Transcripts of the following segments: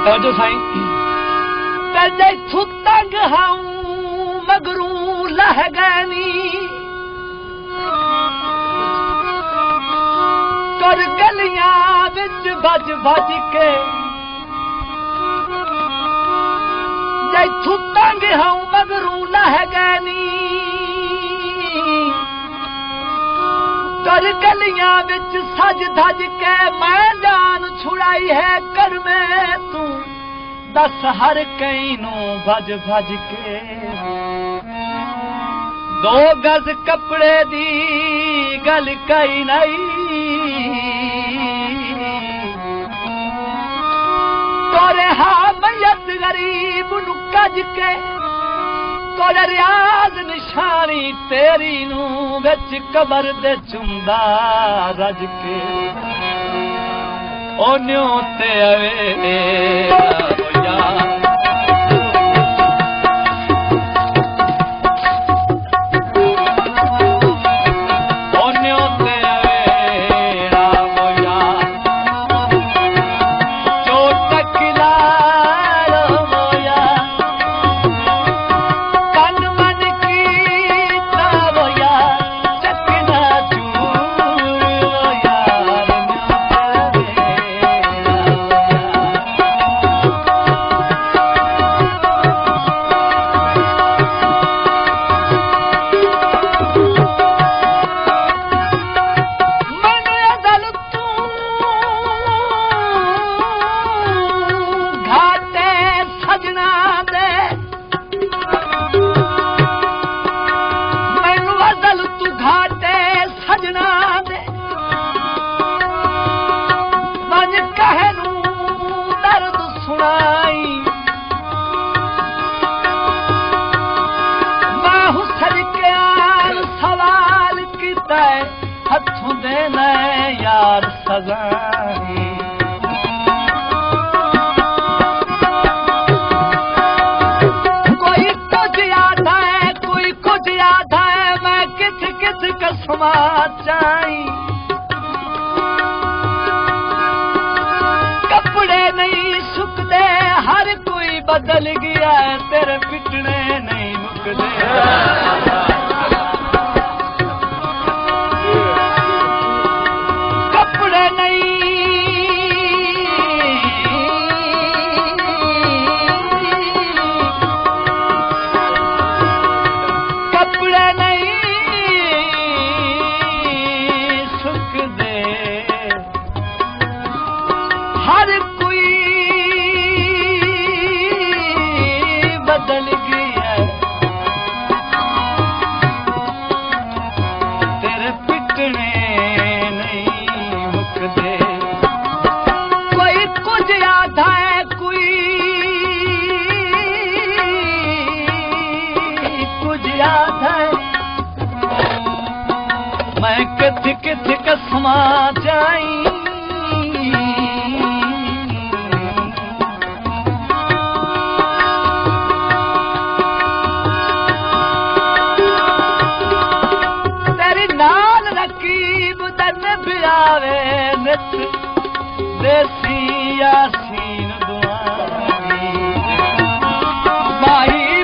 तवज्जो साईं ते तंग हाऊं मगरू लह गैनी कर गलियां विच भज भज के जैथू तंग हाऊं मगरू लह गैनी कर गलियां विच सज धज के मैं जान छुड़ाई है कर में तू दस हर कई नू भज भज के दो गज कपड़े दी गल कई नहीं तोरे हाँ मैयत गरीब नू कज के तोरे रियाज निशानी तेरी नू विच कबर दे चुंदा रज के ओ न्यों ते अवे हथों देना यार सजाई कोई कुछ याद है कोई कुछ याद है मैं किस किस कसमा चाई कपड़े नहीं सुखदे हर कोई बदल गया है तेरे पिटने नहीं मुकदे मैं किथ किथ कसमा जाई तेरी नाल रकीब दन बियावे नित देसी यासीन दुआई माही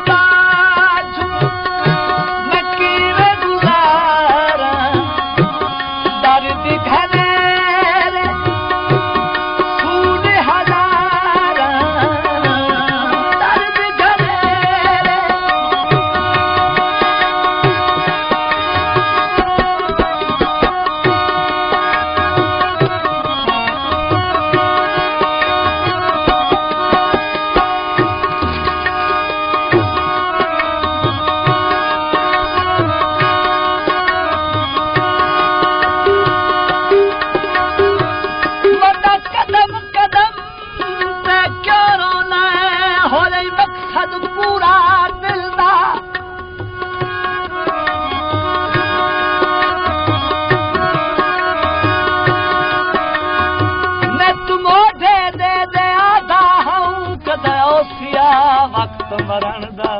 वक्त मरण दा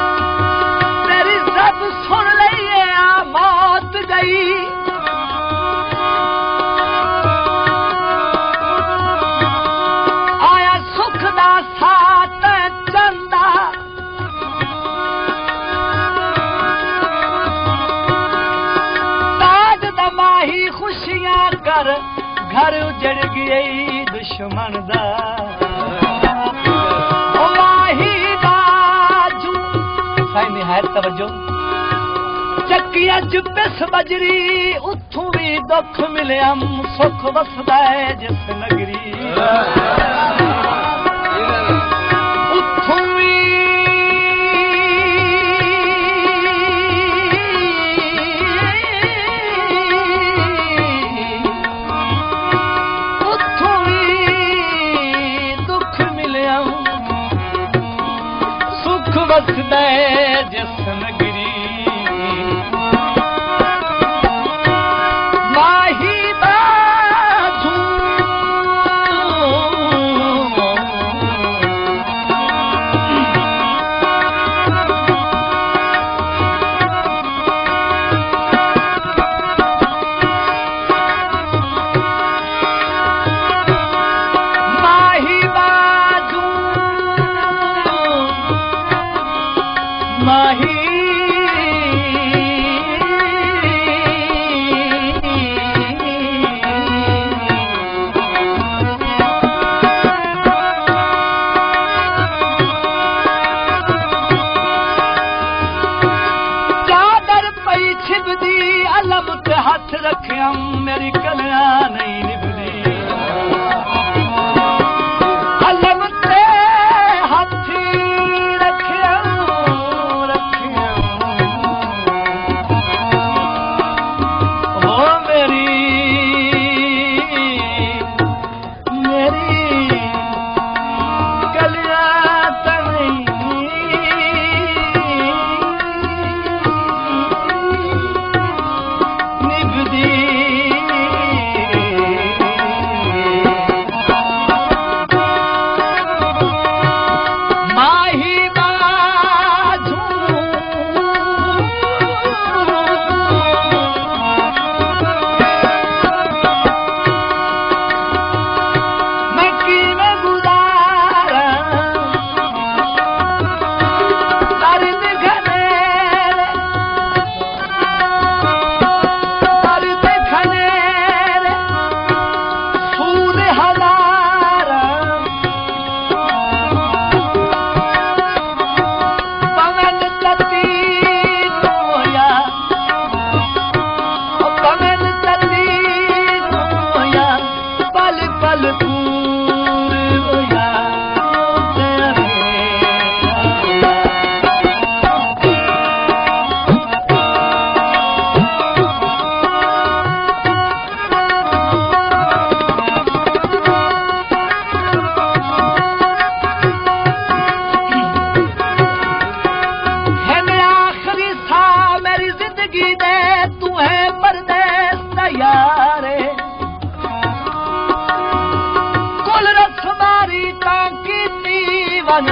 तेरी सब सुन लईए आ मौत गई यार घर उजड़ गई दुश्मन दा वाही बाजू साईं निहायत तवज्जो चक्कियां जुबिस बजरी उथों भी दुख मिलिया सुख वसदा है जिस नगरी उथों भी वसदा जिस नगरी माही बाजू माही चादर पई छिबदी अलम ते हथ रखिया मेरी कलिया नहीं निभदी अलम ते हथ रखिया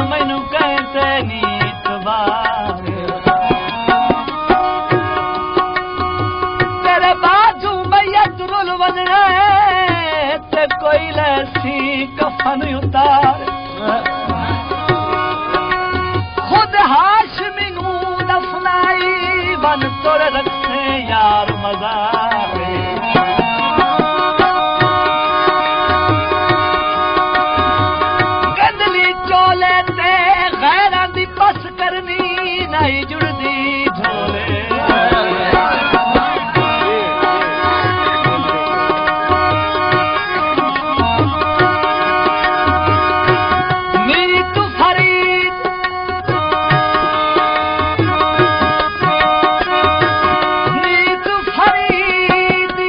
मैनू कहते नीत बार तेरे बाजू मैयत रुल वजना ते कोई लैसी कफन उतार खुद हाशमी नू दफनाई बन तुर रखे यार मज़ारे बस करनी नहीं जुड़दी झोले नीत फरीद नीत फरीद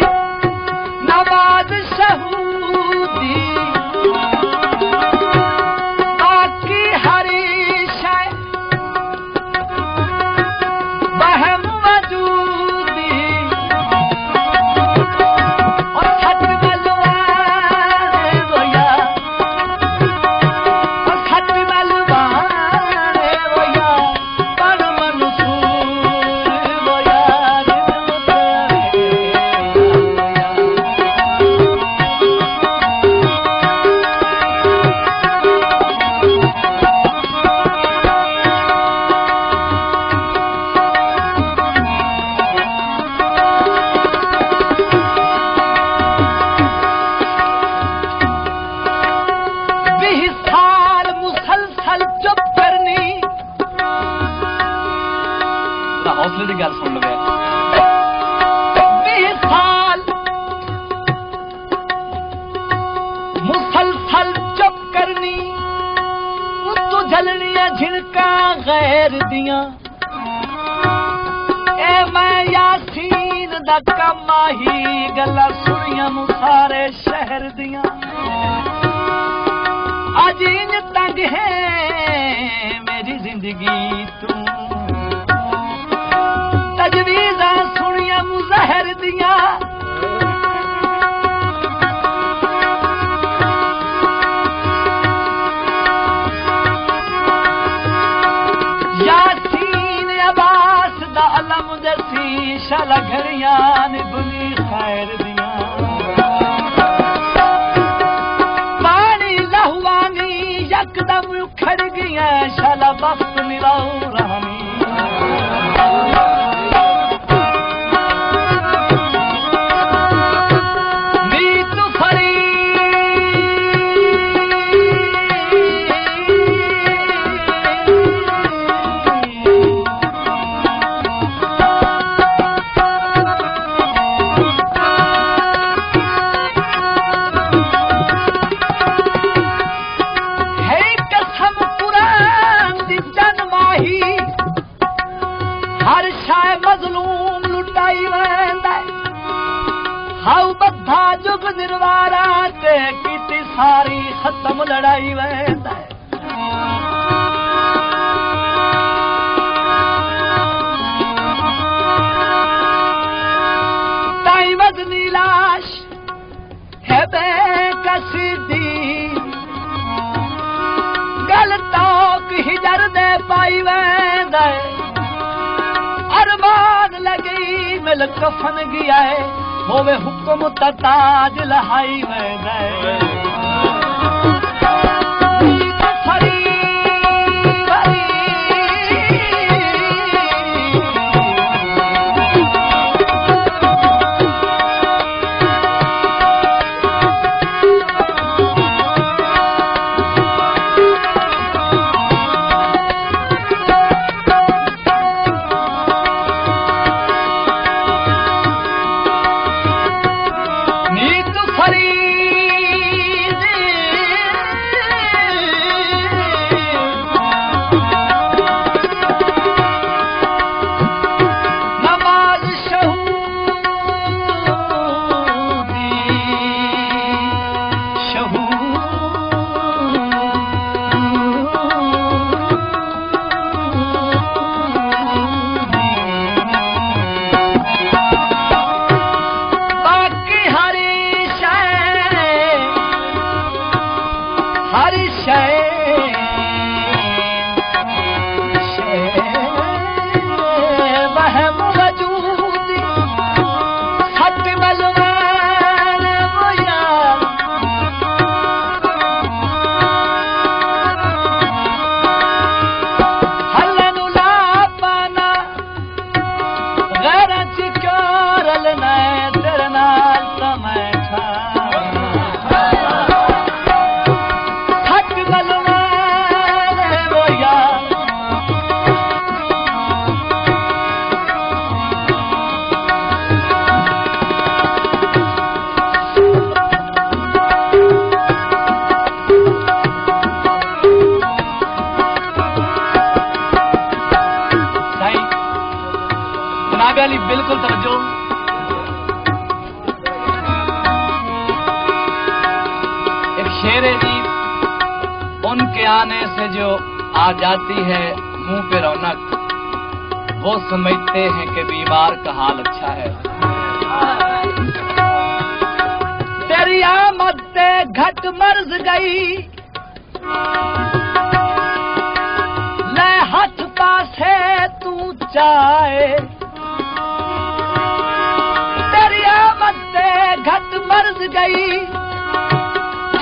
नवाज शहूदी बाकी हरी हौसले की गल सुन लो। 20 साल मुसलसल चुप करनी तू झलनी झिड़का गैर दिया ए मैं यासीन दा कमा ही गल्ला सुनिया मुसारे शहर दिया आज इन तंग है मेरी जिंदगी तू तजवीज़ा सुनिया मुज़हर दिया यासीन अब्बास दा अलम दसी शाला घड़ियां ने बुनी खैर दिया पानी लहवानी यकदम उखड़ गया शाला वक्त निराऊ रानी सारी खत्म लड़ाई वेंदा ताई वजनी लाश है बेकसी गल तौक हिजर दे पाई वेंदा अरमान लगी मिल कफन गया है होवे हुक्म ताज लहाई वेंदा बिल्कुल तवज्जो एक शेर है जी उनके आने से जो आ जाती है मुंह पे रौनक वो समझते हैं कि बीमार का हाल अच्छा है तेरी आमद से घट मर्ज गई ले हाथ पासे तू चाहे घट मर्ज गई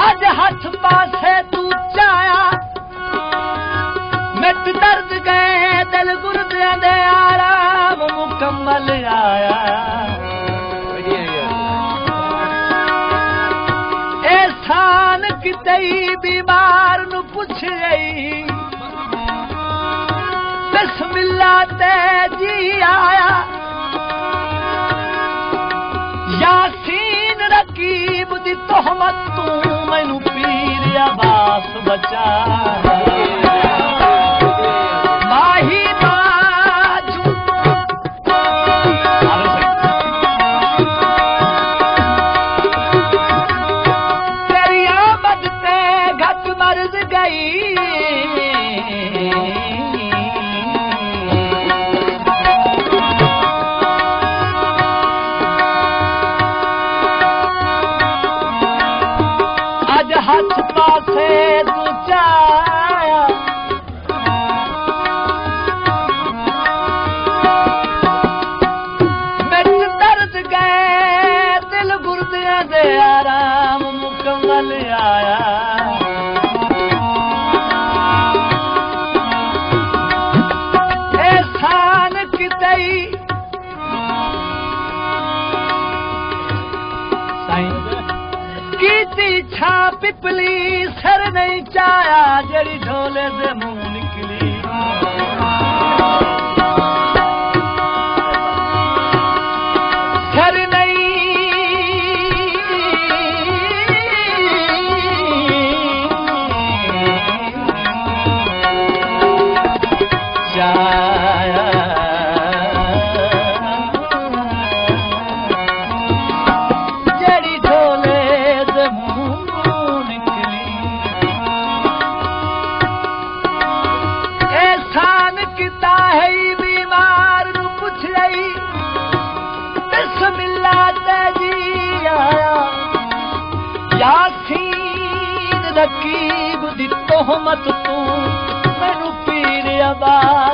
अज हाथ पासे तू चाया मिट दर्द गए दिल गुर्दियां दे आराम मुकम्मल आया एहसान किते बीमार नु पुछ गई बिस्मिल्लाह मिला ते जी आया यासीन रकीब दी तोहमत तू मैनू पीर अब्बास बचा माही बाजू तेरी आमद ते घट मर्ज गई हाथ पासे तू चाया मिट दर्द गए दिल गुर्दियां दे आराम मुकम्मल आया एहसान कितई कीती छा पिपली सर नहीं चाया जड़ी ढोले दे मुंह निकली सर नहीं चाया जड़ी ढोले दे मुंह निकली एहसान किता है बीमार नू पुछ रही बिस्मिल्लाह ते जी आया यासीन रकीब दी तोहमत तू मैनू पीर अब्बास